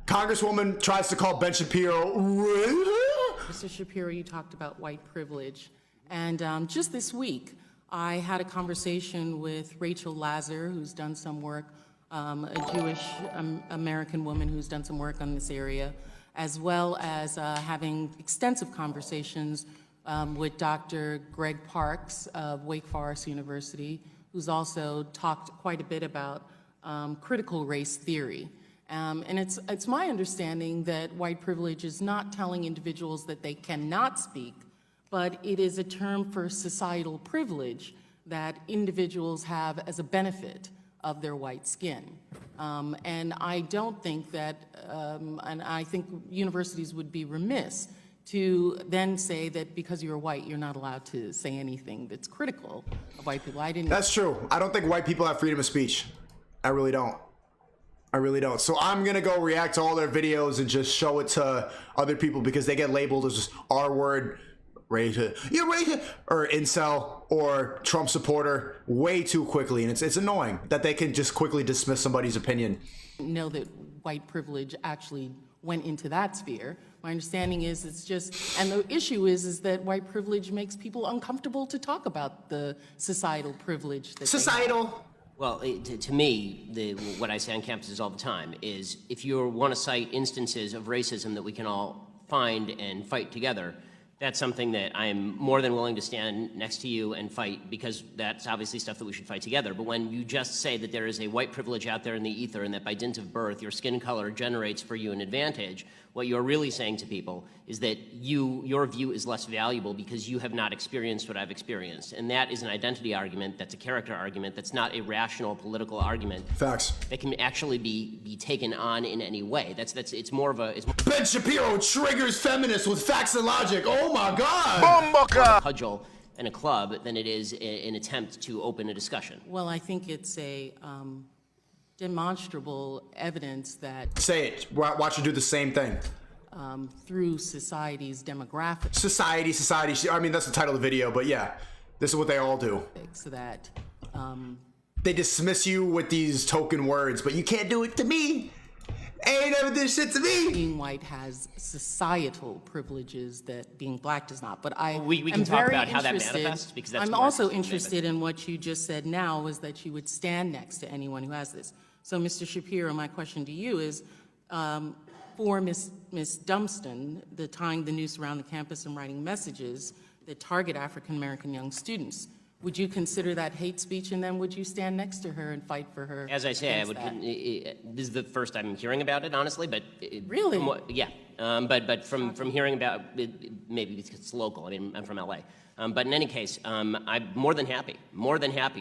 Congresswoman tries to call Ben Shapiro. Mr. Shapiro, you talked about white privilege. And just this week, I had a conversation with Rachel Lazar, who's done some work, a Jewish American woman who's done some work on this area, as well as having extensive conversations with Dr. Greg Parks of Wake Forest University, who's also talked quite a bit about critical race theory. And it's my understanding that white privilege is not telling individuals that they cannot speak, but it is a term for societal privilege that individuals have as a benefit of their white skin. And I don't think that, and I think universities would be remiss to then say that because you're white, you're not allowed to say anything that's critical of white people. That's true. I don't think white people have freedom of speech. I really don't. I really don't. So I'm going to go react to all their videos and just show it to other people because they get labeled as just R-word, racist, you're racist, or incel, or Trump supporter way too quickly. And it's annoying that they can just quickly dismiss somebody's opinion. Know that white privilege actually went into that sphere. My understanding is it's just, and the issue is that white privilege makes people uncomfortable to talk about the societal privilege that Societal. Well, to me, what I say on campuses all the time is if you want to cite instances of racism that we can all find and fight together, that's something that I am more than willing to stand next to you and fight because that's obviously stuff that we should fight together. But when you just say that there is a white privilege out there in the ether and that by dint of birth your skin color generates for you an advantage, what you're really saying to people is that your view is less valuable because you have not experienced what I've experienced. And that is an identity argument, that's a character argument, that's not a rational political argument. Facts. That can actually be taken on in any way. It's more of a... Ben Shapiro triggers feminists with facts and logic. Oh my God. A cudgel and a club than it is an attempt to open a discussion. Well, I think it's a demonstrable evidence that... Say it. Watch her do the same thing. Through society's demographics. Society. I mean, that's the title of the video, but yeah, this is what they all do. So that... they dismiss you with these token words, but you can't do it to me. Ain't ever did shit to me. Being white has societal privileges that being black does not. But we can talk about how that manifests because that's I'm also interested in what you just said now was that you would stand next to anyone who has this. So, Mr. Shapiro, my question to you is, for Ms. Dunston, the tying the noose around the campus and writing messages that target African-American young students, would you consider that hate speech, and then would you stand next to her and fight for her? As I say, I would. This is the first I'm hearing about it, honestly. But really, yeah. But from hearing about it, maybe because it's local. I mean, I'm from LA. But in any case, I'm more than happy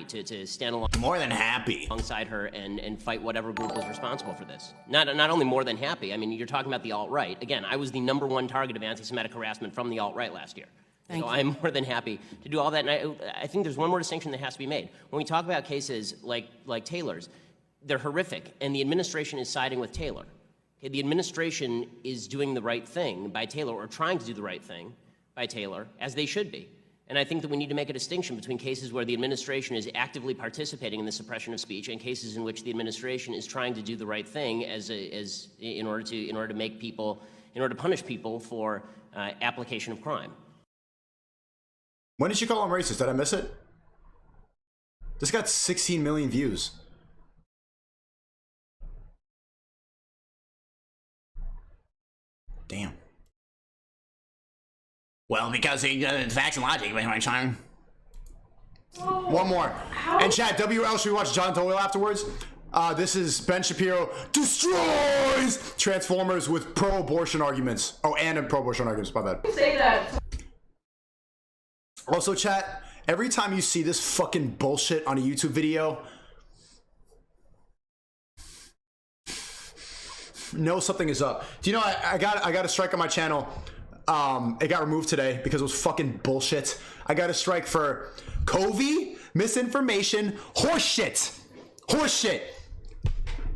to stand alongside her and fight whatever group is responsible for this. Not only more than happy. I mean, you're talking about the alt-right. Again, I was the #1 target of anti-Semitic harassment from the alt-right last year. So I'm more than happy to do all that. And I think there's one more distinction that has to be made. When we talk about cases like Taylor's, they're horrific, and the administration is siding with Taylor. Okay, the administration is doing the right thing by Taylor, or trying to do the right thing by Taylor, as they should be. And I think that we need to make a distinction between cases where the administration is actively participating in the suppression of speech and cases in which the administration is trying to do the right thing in order to punish people for application of crime. When did she call him racist? Did I miss it? This got 16 million views. Damn. Well, because facts and logic, my charm. One more. And chat, WL, should we watch John Doyle afterwards? This is Ben Shapiro destroys Transformers with pro-abortion arguments. Oh, and pro-abortion arguments, my bad. Say that. Also, chat, every time you see this fucking bullshit on a YouTube video, know something is up. Do you know I got a strike on my channel. It got removed today because it was fucking bullshit. I got a strike for Covey, misinformation, horseshit. Horseshit.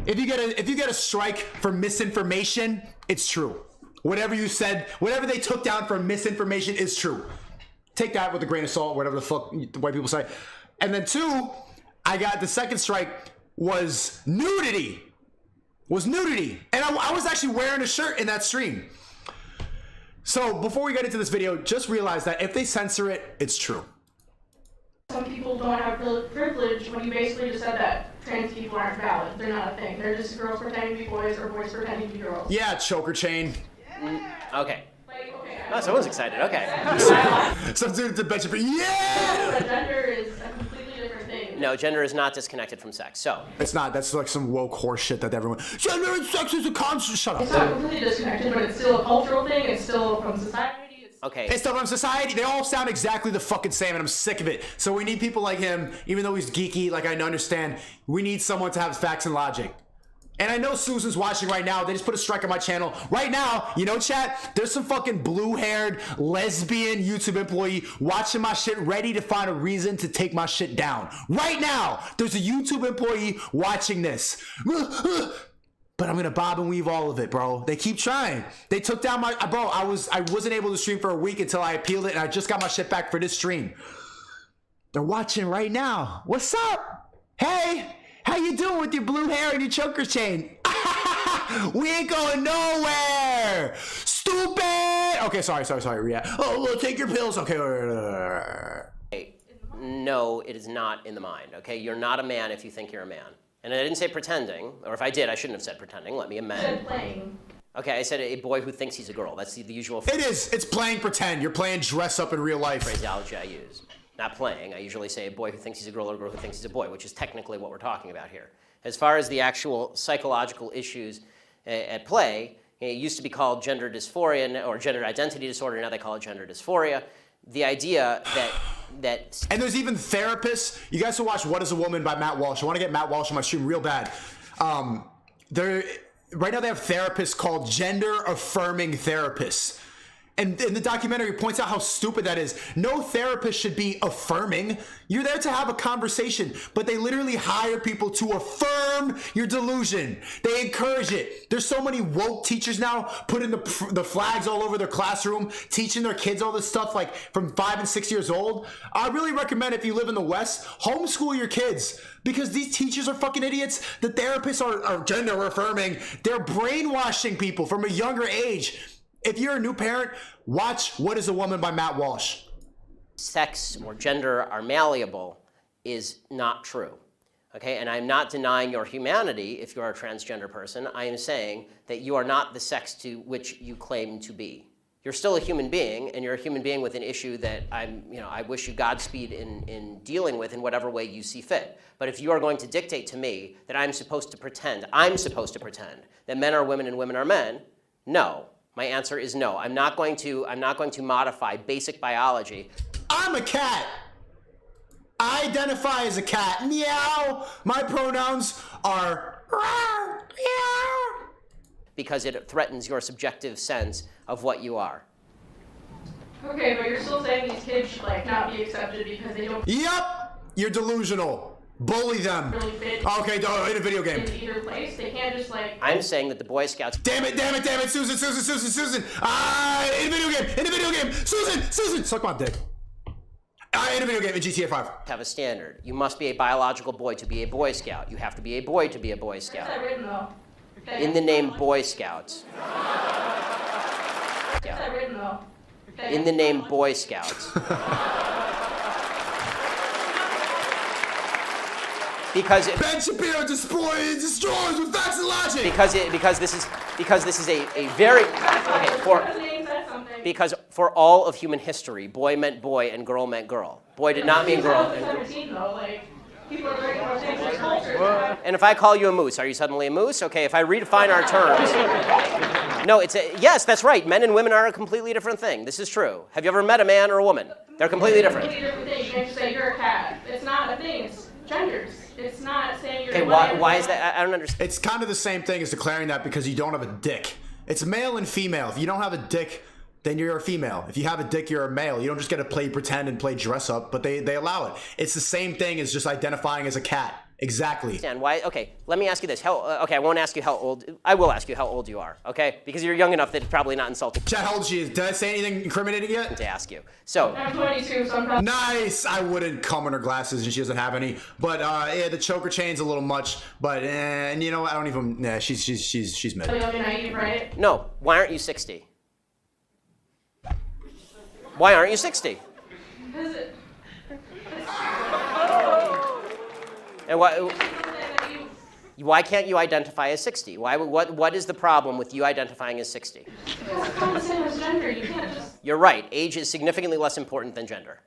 If you get a strike for misinformation, it's true. Whatever you said, whatever they took down for misinformation is true. Take that with a grain of salt, whatever the fuck the white people say. And then 2, I got the second strike was nudity. was nudity. And I was actually wearing a shirt in that stream. So before we get into this video, just realize that if they censor it, it's true. Some people don't have privilege when you basically just said that trans people aren't valid. They're not a thing. They're just girls pretending to be boys or boys pretending to be girls. Yeah, choker chain. Okay. Like, okay. Oh, someone's excited. Okay. Some dude at the bench, but yeah! But gender is a completely different thing. No, gender is not disconnected from sex. So. It's not. That's like some woke horse shit that everyone. Gender and sex is a constant. Shut up. It's not completely disconnected, but it's still a cultural thing. It's still from society. Okay. It's still from society. They all sound exactly the fucking same, and I'm sick of it. So we need people like him, even though he's geeky, like I understand. We need someone to have facts and logic. And I know Susan's watching right now. They just put a strike on my channel. Right now, you know, chat, there's some fucking blue-haired lesbian YouTube employee watching my shit ready to find a reason to take my shit down. Right now, there's a YouTube employee watching this. But I'm gonna bob and weave all of it, bro. They keep trying. They took down my, bro, I wasn't able to stream for a week until I appealed it, and I just got my shit back for this stream. They're watching right now. What's up? Hey, how you doing with your blue hair and your choker chain? We ain't going nowhere. Stupid. Okay, sorry. Yeah. Oh, well, take your pills. Okay. No, it is not in the mind. Okay, you're not a man if you think you're a man. And I didn't say pretending, or if I did, I shouldn't have said pretending. Let me amend. You said playing. Okay, I said a boy who thinks he's a girl. That's the usual It is. It's playing pretend. You're playing dress up in real life. phraseology I use. Not playing. I usually say a boy who thinks he's a girl or a girl who thinks he's a boy, which is technically what we're talking about here. As far as the actual psychological issues at play, it used to be called gender dysphoria or gender identity disorder. Now they call it gender dysphoria. The idea that and there's even therapists. You guys should watch What is a Woman by Matt Walsh. I want to get Matt Walsh on my stream real bad. Right now they have therapists called gender affirming therapists. And in the documentary, it points out how stupid that is. No therapist should be affirming. You're there to have a conversation, but they literally hire people to affirm your delusion. They encourage it. There's so many woke teachers now putting the flags all over their classroom, teaching their kids all this stuff like from 5 and 6 years old. I really recommend if you live in the West, homeschool your kids because these teachers are fucking idiots. The therapists are gender affirming. They're brainwashing people from a younger age. If you're a new parent, watch What is a Woman by Matt Walsh. sex or gender are malleable is not true. Okay, and I'm not denying your humanity if you're a transgender person. I am saying that you are not the sex to which you claim to be. You're still a human being, and you're a human being with an issue that I wish you Godspeed in dealing with in whatever way you see fit. But if you are going to dictate to me that I'm supposed to pretend that men are women and women are men, no. My answer is no. I'm not going to modify basic biology. I'm a cat. I identify as a cat. Meow. My pronouns are meow. Because it threatens your subjective sense of what you are. Okay, but you're still saying these kids should like not be accepted because they don't Yep. You're delusional. Bully them. really fit Okay, in a video game. in either place. They can't just like. I'm saying that the Boy Scouts. Damn it, Susan. In a video game. Susan. Suck my dick. In a video game in GTA 5. Have a standard. You must be a biological boy to be a Boy Scout. You have to be a boy to be a Boy Where's Scout. that written though? Okay. In the name Boy Scouts. Where's that written though? Okay. In the name Boy Scouts. Because Ben Shapiro destroys with facts and logic. because this is a very because for all of human history, boy meant boy and girl meant girl. Boy did not mean girl. 2017 though, like people are learning about things like culture. And if I call you a moose, are you suddenly a moose? Okay, if I redefine our terms. No, yes, that's right. Men and women are a completely different thing. This is true. Have you ever met a man or a woman? They're completely different. Completely different thing. You can't just say you're a cat. It's not a thing. It's genders. It's not saying you're. Okay, why is that? I don't understand. It's kind of the same thing as declaring that because you don't have a dick. It's male and female. If you don't have a dick, then you're a female. If you have a dick, you're a male. You don't just get to play pretend and play dress up, but they allow it. It's the same thing as just identifying as a cat. Exactly. And why? Okay, let me ask you this. Okay, I won't ask you how old. I will ask you how old you are. Okay, because you're young enough that it's probably not insulting. Chat, how old she is? Did I say anything incriminating yet? To ask you. So. I'm 22, so I'm probably. Nice. I wouldn't come in her glasses, and she doesn't have any. But yeah, the choker chain's a little much. But and you know what? I don't even. Nah, she's mid. Young and naive, right? No. Why aren't you 60? Why aren't you 60? Because it. And why can't you identify as 60? What is the problem with you identifying as 60? It's not the same as gender. You can't just. You're right. Age is significantly less important than gender.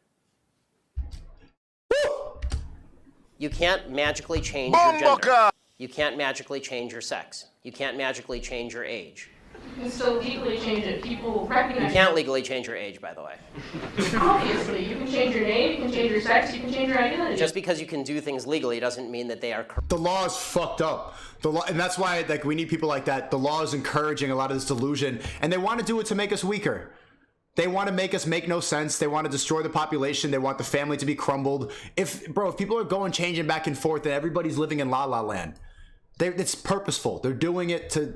You can't magically change your gender. You can't magically change your sex. You can't magically change your age. You can still legally change it. People recognize. You can't legally change your age, by the way. Obviously, you can change your name, you can change your sex, you can change your identity. Just because you can do things legally doesn't mean that they are correct. The law is fucked up. The law, and that's why like we need people like that. The law is encouraging a lot of this delusion, and they want to do it to make us weaker. They want to make us make no sense. They want to destroy the population. They want the family to be crumbled. If people are going changing back and forth, and everybody's living in la la land. It's purposeful. They're doing it to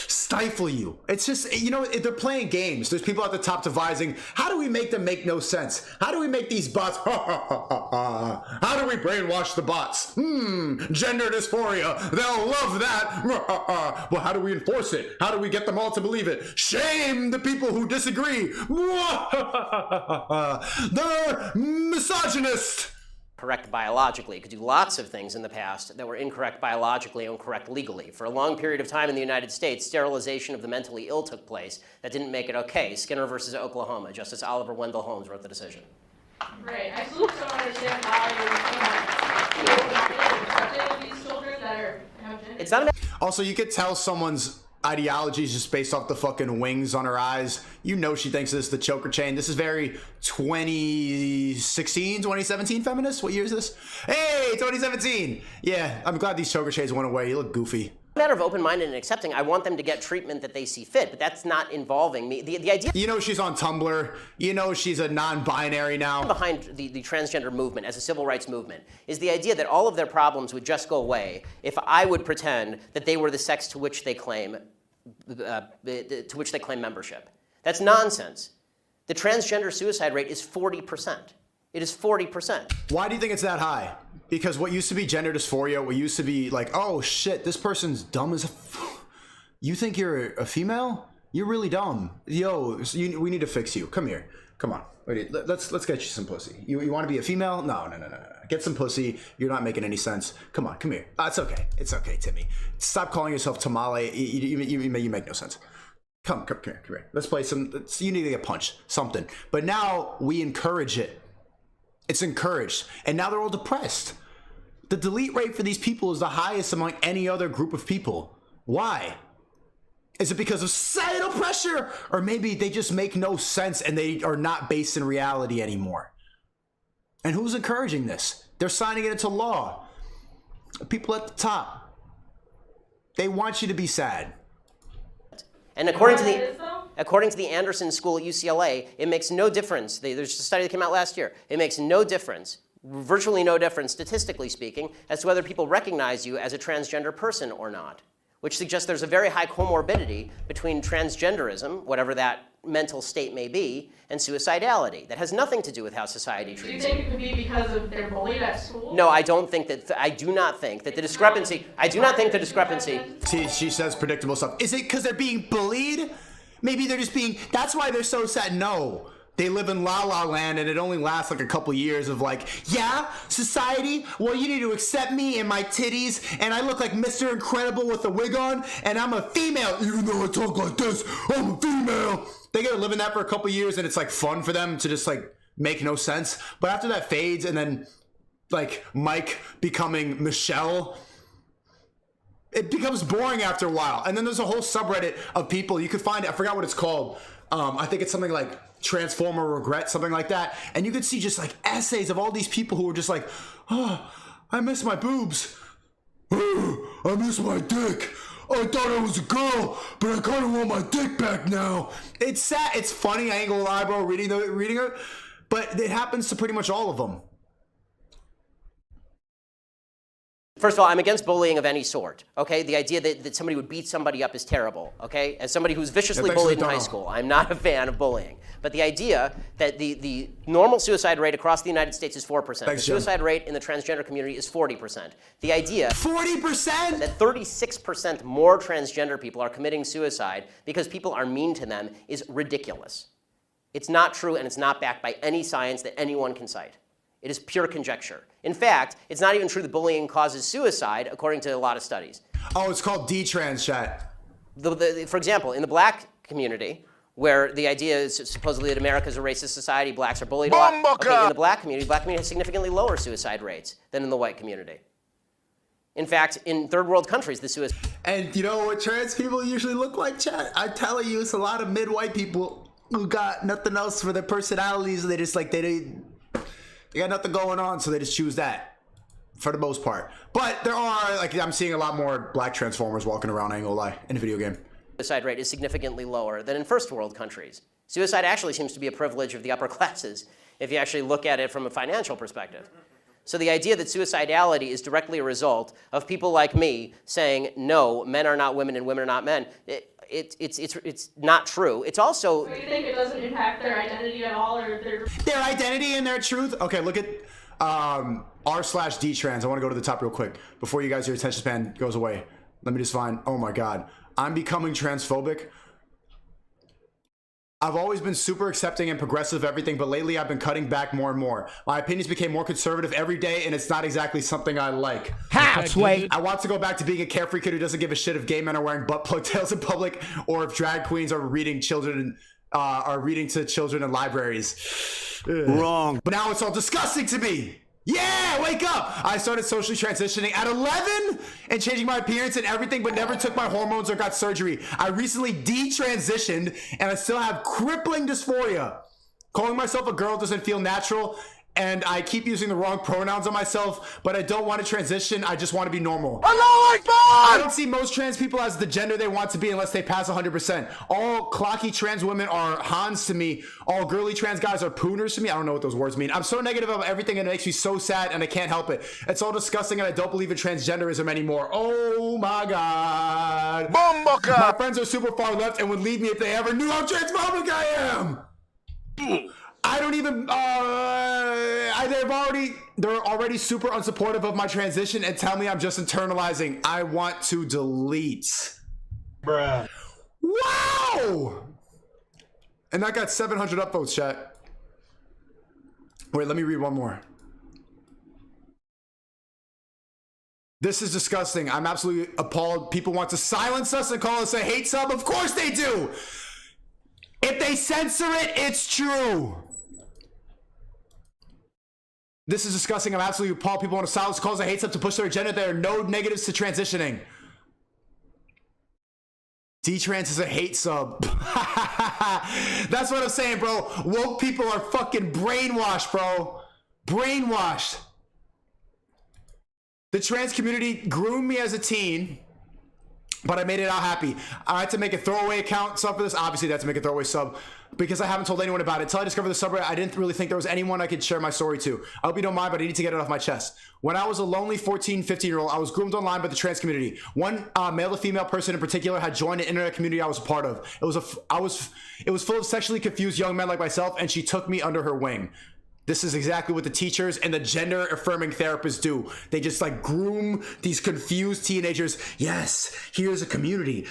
stifle you. It's just, you know, they're playing games. There's people at the top devising, how do we make them make no sense? How do we make these bots, how do we brainwash the bots? Gender dysphoria. They'll love that. Well, how do we enforce it? How do we get them all to believe it? Shame the people who disagree. They're misogynist. Correct biologically. It could do lots of things in the past that were incorrect biologically and correct legally. For a long period of time in the United States, sterilization of the mentally ill took place. That didn't make it okay. Skinner versus Oklahoma. Justice Oliver Wendell Holmes wrote the decision. Right. I still don't understand how you're these children that have gender. It's not about. Also, you could tell someone's ideology is just based off the fucking wings on her eyes. You know she thinks this is the choker chain. This is very 2016, 2017 feminist. What year is this? Hey, 2017. Yeah, I'm glad these choker chains went away. You look goofy. Matter of open-minded and accepting. I want them to get treatment that they see fit, but that's not involving me. The idea. You know she's on Tumblr. You know she's a non-binary now. Behind the transgender movement as a civil rights movement is the idea that all of their problems would just go away if I would pretend that they were the sex to which they claim membership. That's nonsense. The transgender suicide rate is 40%. It is 40%. Why do you think it's that high? Because what used to be gender dysphoria, what used to be like, oh shit, this person's dumb as a. You think you're a female? You're really dumb. Yo, we need to fix you. Come here. Come on. Wait, let's get you some pussy. You want to be a female? No. Get some pussy. You're not making any sense. Come on, come here. It's okay. It's okay, Timmy. Stop calling yourself Tamale. You make no sense. Come here. Let's play some. You need to get punched. Something. But now we encourage it. It's encouraged. And now they're all depressed. The delete rate for these people is the highest among any other group of people. Why? Is it because of societal pressure? Or maybe they just make no sense and they are not based in reality anymore? And who's encouraging this? They're signing it into law. People at the top. They want you to be sad. And according to the Anderson School at UCLA, it makes no difference. There's a study that came out last year. It makes no difference, virtually no difference, statistically speaking, as to whether people recognize you as a transgender person or not, which suggests there's a very high comorbidity between transgenderism, whatever that mental state may be, and suicidality. That has nothing to do with how society treats you. Do you think it could be because of they're bullied at school? No, I don't think that. I do not think that the discrepancy. She says predictable stuff. Is it because they're being bullied? Maybe they're just being. That's why they're so sad. No. They live in la la land and it only lasts like a couple years of like, yeah, society, well, you need to accept me and my titties and I look like Mr. Incredible with a wig on and I'm a female. Even though I talk like this, I'm a female. They gotta live in that for a couple years and it's like fun for them to just like make no sense. But after that fades and then like Mike becoming Michelle, it becomes boring after a while. And then there's a whole subreddit of people, you could find it, I forgot what it's called. I think it's something like Transformer Regret, something like that. And you could see just like essays of all these people who were just like, oh, I miss my boobs. Oh, I miss my dick. I thought I was a girl, but I kind of want my dick back now. It's sad. It's funny. I ain't gonna lie, bro, reading it. But it happens to pretty much all of them. First of all, I'm against bullying of any sort, okay? The idea that somebody would beat somebody up is terrible, okay? As somebody who's viciously bullied in high school, I'm not a fan of bullying. But the idea that the normal suicide rate across the United States is 4%. The suicide rate in the transgender community is 40%. The idea 40%? that 36% more transgender people are committing suicide because people are mean to them is ridiculous. It's not true, and it's not backed by any science that anyone can cite. It is pure conjecture. In fact, it's not even true that bullying causes suicide, according to a lot of studies. Oh, it's called D-trans, chat. For example, in the black community, where the idea is supposedly that America is a racist society, blacks are bullied a lot. Okay, in the black community has significantly lower suicide rates than in the white community. In fact, in third world countries, the suicide... And you know what trans people usually look like, chat? I'm telling you, it's a lot of mid-white people who got nothing else for their personalities. They just like, they got nothing going on, so they just choose that for the most part. But there are, like, I'm seeing a lot more black transformers walking around, I ain't gonna lie, in the video game. Suicide rate is significantly lower than in first world countries. Suicide actually seems to be a privilege of the upper classes if you actually look at it from a financial perspective. So the idea that suicidality is directly a result of people like me saying, no, men are not women and women are not men, it's not true. It's also... Do you think it doesn't impact their identity at all, or their identity and their truth? Okay, look at r/dtrans. I want to go to the top real quick before you guys, your attention span goes away. Let me just find, oh my God. I'm becoming transphobic. I've always been super accepting and progressive of everything, but lately I've been cutting back more and more. My opinions became more conservative every day, and it's not exactly something I like. Halfway. I want to go back to being a carefree kid who doesn't give a shit if gay men are wearing butt plug tails in public, or if drag queens are reading to children in libraries. Ugh. Wrong. But now it's all disgusting to me. Yeah, wake up! I started socially transitioning at 11 and changing my appearance and everything, but never took my hormones or got surgery. I recently detransitioned, and I still have crippling dysphoria. Calling myself a girl doesn't feel natural, and I keep using the wrong pronouns on myself, but I don't want to transition. I just want to be normal. I don't see most trans people as the gender they want to be unless they pass 100%. All clocky trans women are Hans to me. All girly trans guys are pooners to me. I don't know what those words mean. I'm so negative about everything, and it makes me so sad, and I can't help it. It's all disgusting, and I don't believe in transgenderism anymore. Oh my God. My friends are super far left and would leave me if they ever knew how transphobic I am. I don't even, they're already super unsupportive of my transition and tell me I'm just internalizing. I want to delete. Bruh. Wow! And that got 700 upvotes, chat. Wait, let me read one more. This is disgusting. I'm absolutely appalled. People want to silence us and call us a hate sub. Of course they do. If they censor it, it's true. This is disgusting. I'm absolutely appalled. People want to silence calls and hate sub to push their agenda. There are no negatives to transitioning. D-trans is a hate sub. That's what I'm saying, bro. Woke people are fucking brainwashed, bro. Brainwashed. The trans community groomed me as a teen, but I made it out happy. I had to make a throwaway account sub for this. Obviously, that's to make a throwaway sub because I haven't told anyone about it. Until I discovered the subreddit, I didn't really think there was anyone I could share my story to. I hope you don't mind, but I need to get it off my chest. When I was a lonely 14, 15-year-old, I was groomed online by the trans community. One male to female person in particular had joined an internet community I was a part of. It was full of sexually confused young men like myself, and she took me under her wing. This is exactly what the teachers and the gender affirming therapists do. They just like groom these confused teenagers. Yes, here's a community.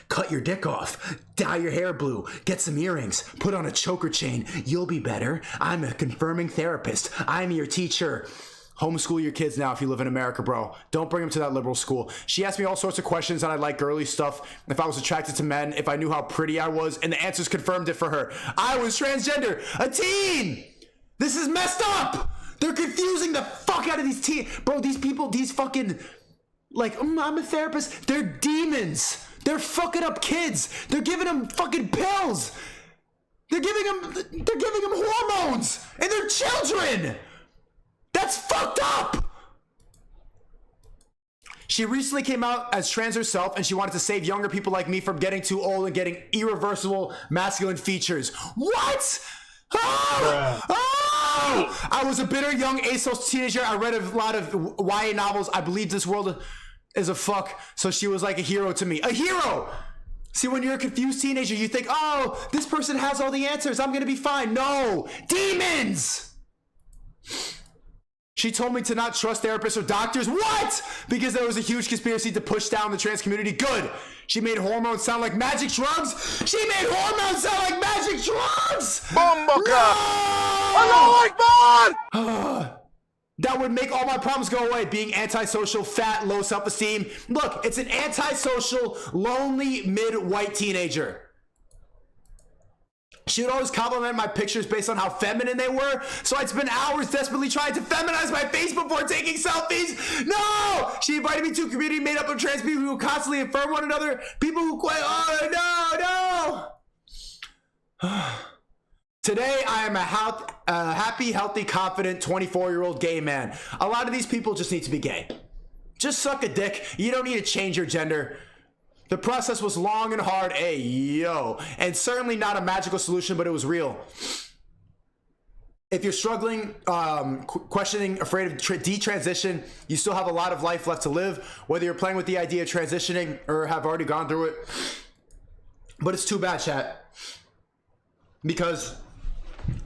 Cut your dick off. Dye your hair blue. Get some earrings. Put on a choker chain. You'll be better. I'm a confirming therapist. I'm your teacher. Homeschool your kids now if you live in America, bro. Don't bring them to that liberal school. She asked me all sorts of questions and I like girly stuff. If I was attracted to men, if I knew how pretty I was, and the answers confirmed it for her. I was transgender. A teen! This is messed up! They're confusing the fuck out of these teens. Bro, these people, these fucking, like, I'm a therapist. They're demons. They're fucking up kids. They're giving them fucking pills. They're giving them hormones. And they're children. That's fucked up. She recently came out as trans herself, and she wanted to save younger people like me from getting too old and getting irreversible masculine features. What? Ah! Ah! I was a bitter young asocial teenager. I read a lot of YA novels. I believed this world is a fuck, so she was like a hero to me. A hero! See, when you're a confused teenager, you think, oh, this person has all the answers. I'm gonna be fine. No! Demons! She told me to not trust therapists or doctors. What? Because there was a huge conspiracy to push down the trans community. Good. She made hormones sound like magic drugs. She made hormones sound like magic drugs. Bomboka! I don't like bond! That would make all my problems go away. Being antisocial, fat, low self-esteem. Look, it's an antisocial, lonely, mid-white teenager. She would always compliment my pictures based on how feminine they were, so I'd spend hours desperately trying to feminize my face before taking selfies. No! She invited me to a community made up of trans people who constantly affirm one another. People who quite, oh, no. Today, I am a happy, healthy, confident 24-year-old gay man. A lot of these people just need to be gay. Just suck a dick. You don't need to change your gender. The process was long and hard, and certainly not a magical solution, but it was real. If you're struggling, questioning, afraid of detransition, you still have a lot of life left to live, whether you're playing with the idea of transitioning or have already gone through it. But it's too bad, chat, because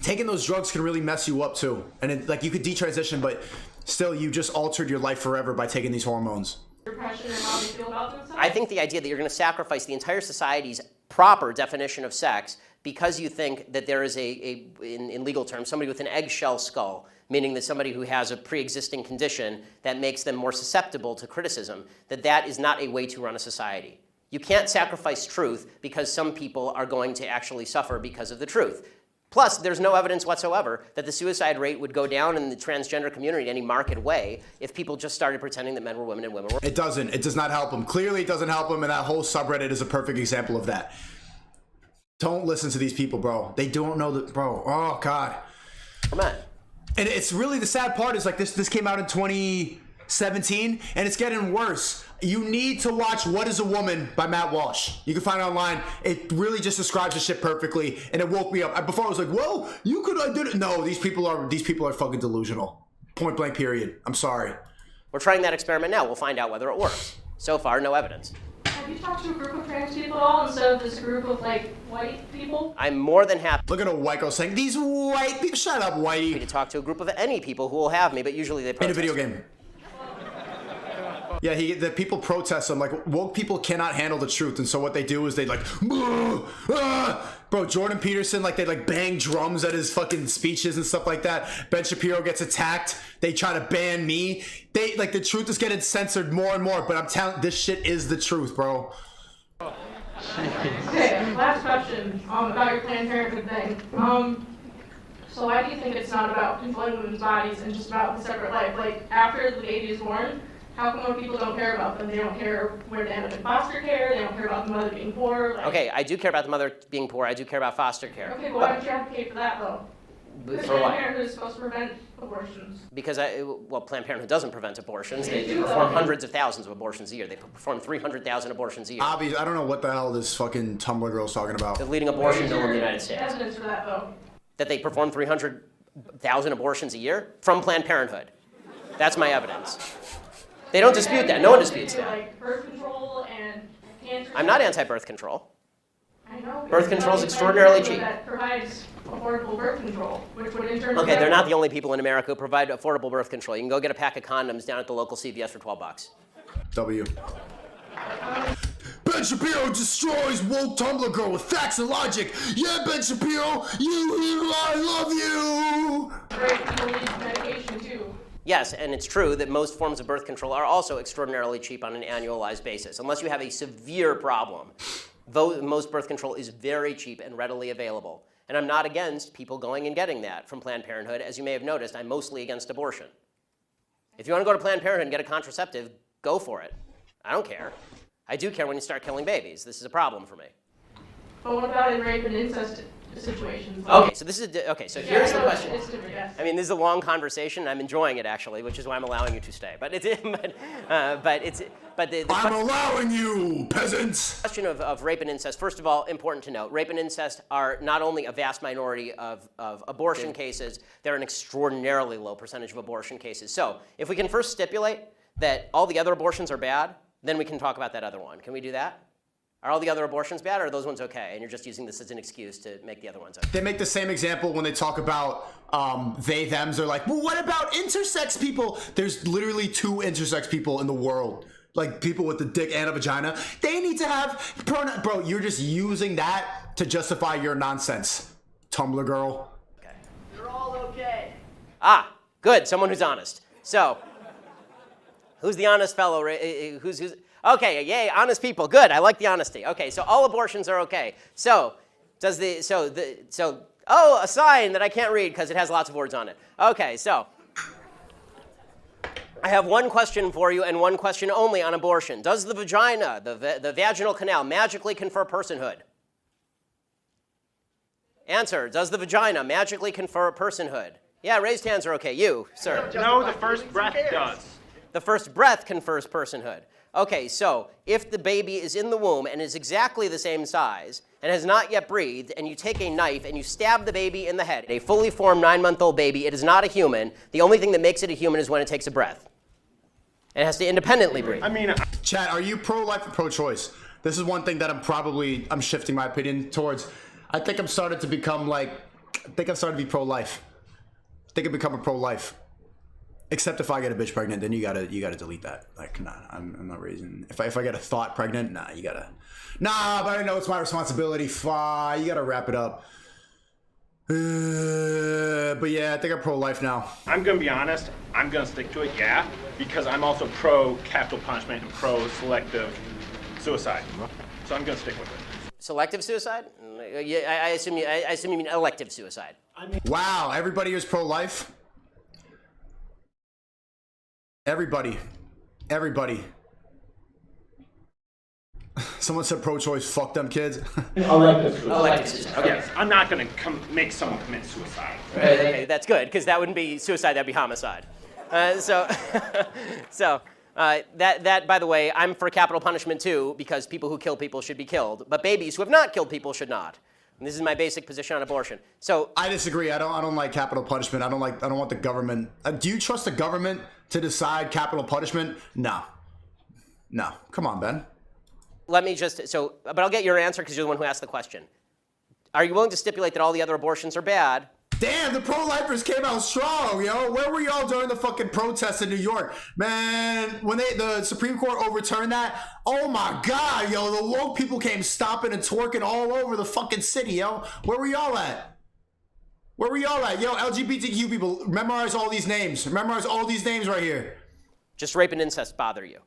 taking those drugs can really mess you up too. And you could detransition, but still you just altered your life forever by taking these hormones. I think the idea that you're going to sacrifice the entire society's proper definition of sex because you think that there is in legal terms, somebody with an eggshell skull, meaning that somebody who has a pre-existing condition that makes them more susceptible to criticism, that is not a way to run a society. You can't sacrifice truth because some people are going to actually suffer because of the truth. Plus, there's no evidence whatsoever that the suicide rate would go down in the transgender community in any marked way if people just started pretending that men were women and women were. It doesn't. It does not help them. Clearly, it doesn't help them, and that whole subreddit is a perfect example of that. Don't listen to these people, bro. They don't know that, bro. Oh, God. Men. And it's really the sad part is like this came out in 2017, and it's getting worse. You need to watch What is a Woman by Matt Walsh. You can find it online. It really just describes the shit perfectly, and it woke me up. Before I was like, well, I did it. No, these people are fucking delusional. Point blank, period. I'm sorry. We're trying that experiment now. We'll find out whether it works. So far, no evidence. Have you talked to a group of trans people at all instead of this group of white people? I'm more than happy. Look at a white girl saying, these white people, shut up, whitey. To talk to a group of any people who will have me, but usually they protest. In a video game. Yeah, the people protest him. Like, woke people cannot handle the truth, and so what they do is they bro, Jordan Peterson, they bang drums at his fucking speeches and stuff like that. Ben Shapiro gets attacked. They try to ban me. The truth is getting censored more and more, but I'm telling, this shit is the truth, bro. Okay, last question about your Planned Parenthood thing. So why do you think it's not about controlling women's bodies and just about the separate life? After the baby is born, how come when people don't care about them? They don't care where they end up in foster care. They don't care about the mother being poor. Okay, I do care about the mother being poor. I do care about foster care. Okay, but why don't you advocate for that though? Because for what? Planned Parenthood is supposed to prevent abortions. Because Planned Parenthood doesn't prevent abortions. They perform hundreds of thousands of abortions a year. They perform 300,000 abortions a year. Obviously, I don't know what the hell this fucking Tumblr girl's talking about. The leading abortion bill in the United States. Evidence for that though. That they perform 300,000 abortions a year from Planned Parenthood. That's my evidence. They don't dispute that. No one disputes that. Birth control and cancer. I'm not anti-birth control. I know. Birth control is extraordinarily cheap. That provides affordable birth control, which would in turn. Okay, they're not the only people in America who provide affordable birth control. You can go get a pack of condoms down at the local CVS for $12. W. Ben Shapiro destroys woke Tumblr girl with facts and logic. Yeah, Ben Shapiro, I love you. Right, people need medication too. Yes, and it's true that most forms of birth control are also extraordinarily cheap on an annualized basis. Unless you have a severe problem, most birth control is very cheap and readily available. And I'm not against people going and getting that from Planned Parenthood. As you may have noticed, I'm mostly against abortion. If you want to go to Planned Parenthood and get a contraceptive, go for it. I don't care. I do care when you start killing babies. This is a problem for me. But what about in rape and incest situations. Okay, so this is okay. So here's the question. It's different, yes. I mean, this is a long conversation. I'm enjoying it actually, which is why I'm allowing you to stay. But the I'm allowing you, peasants. question of rape and incest. First of all, important to note, rape and incest are not only a vast minority of abortion cases, they're an extraordinarily low percentage of abortion cases. So if we can first stipulate that all the other abortions are bad, then we can talk about that other one. Can we do that? Are all the other abortions bad, or are those ones okay? And you're just using this as an excuse to make the other ones okay. They make the same example when they talk about they, thems. They're like, well, what about intersex people? There's literally 2 intersex people in the world. Like people with the dick and a vagina. They need to have pronoun. Bro, you're just using that to justify your nonsense. Tumblr girl. Okay. You're all okay. Ah, good. Someone who's honest. So, who's the honest fellow? Who's okay? Yay, honest people. Good. I like the honesty. Okay, so all abortions are okay. So, oh, a sign that I can't read because it has lots of words on it. Okay, so I have one question for you and one question only on abortion. Does the vagina, the vaginal canal, magically confer personhood? Answer, does the vagina magically confer personhood? Yeah, raised hands are okay. You, sir. No, the first breath does. The first breath confers personhood. Okay, so if the baby is in the womb and is exactly the same size and has not yet breathed, and you take a knife and you stab the baby in the head, a fully formed 9-month-old baby, it is not a human. The only thing that makes it a human is when it takes a breath. It has to independently breathe. I mean, Chat, are you pro-life or pro-choice? This is one thing that I'm shifting my opinion towards. I think I'm starting to become like, I think I'm starting to be pro-life. I think I become a pro-life. Except if I get a bitch pregnant, then you gotta delete that. Like, nah, I'm not raising. If I get a thought pregnant, nah, you gotta. Nah, but I know it's my responsibility. You gotta wrap it up. But yeah, I think I'm pro-life now. I'm gonna be honest. I'm gonna stick to it, yeah, because I'm also pro capital punishment and pro selective suicide. So I'm gonna stick with it. Selective suicide? Yeah, I assume you mean elective suicide. Wow, everybody is pro-life. Everybody. Someone said pro-choice. Fuck them kids. Elective suicide. Okay. Yes, I'm not gonna make someone commit suicide. Okay, that's good, because that wouldn't be suicide, that'd be homicide. That, by the way, I'm for capital punishment too, because people who kill people should be killed, but babies who have not killed people should not. And this is my basic position on abortion. So I disagree. I don't like capital punishment. I don't want the government. Do you trust the government to decide capital punishment? No. Come on, Ben. let me just, but I'll get your answer because you're the one who asked the question. Are you willing to stipulate that all the other abortions are bad? Damn, the pro-lifers came out strong, yo. Where were y'all during the fucking protests in New York? Man, when the Supreme Court overturned that, oh my God, yo, the woke people came stomping and twerking all over the fucking city, yo. Where were y'all at? Where were y'all at? Yo, LGBTQ people, memorize all these names. Memorize all these names right here. Just rape and incest bother you?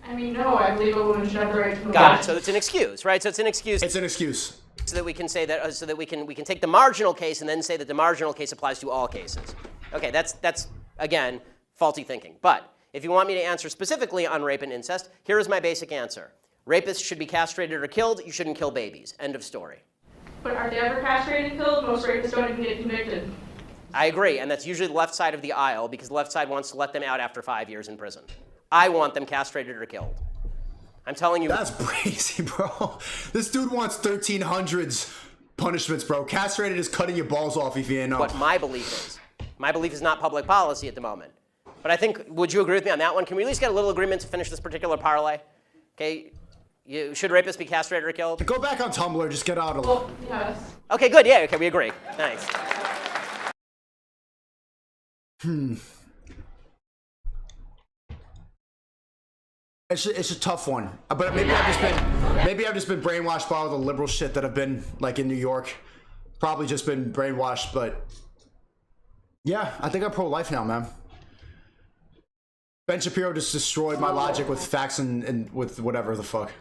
I mean, no, I believe a woman should have the right to move Got on. it. So it's an excuse, right? So it's an excuse. It's an excuse. So that we can say that, so that we can take the marginal case and then say that the marginal case applies to all cases. Okay, that's again faulty thinking. But if you want me to answer specifically on rape and incest, here is my basic answer: rapists should be castrated or killed. You shouldn't kill babies. End of story. But are they ever castrated and killed? Most rapists don't even get convicted. I agree, and that's usually the left side of the aisle because the left side wants to let them out after 5 years in prison. I want them castrated or killed. I'm telling you. That's crazy, bro. This dude wants 1300s punishments, bro. Castrated is cutting your balls off if you ain't know. What my belief is. My belief is not public policy at the moment. But I think, would you agree with me on that one? Can we at least get a little agreement to finish this particular parlay? Okay, should rapists be castrated or killed? Go back on Tumblr, just get out of it. Well, yes. Okay, good, yeah, okay, we agree. Thanks. It's a tough one, but maybe I've just been brainwashed by all the liberal shit that I've been like in New York. Probably just been brainwashed, but yeah, I think I'm pro-life now, man. Ben Shapiro just destroyed my logic with facts and with whatever the fuck.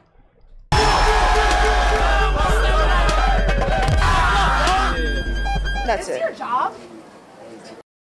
That's it. Your job?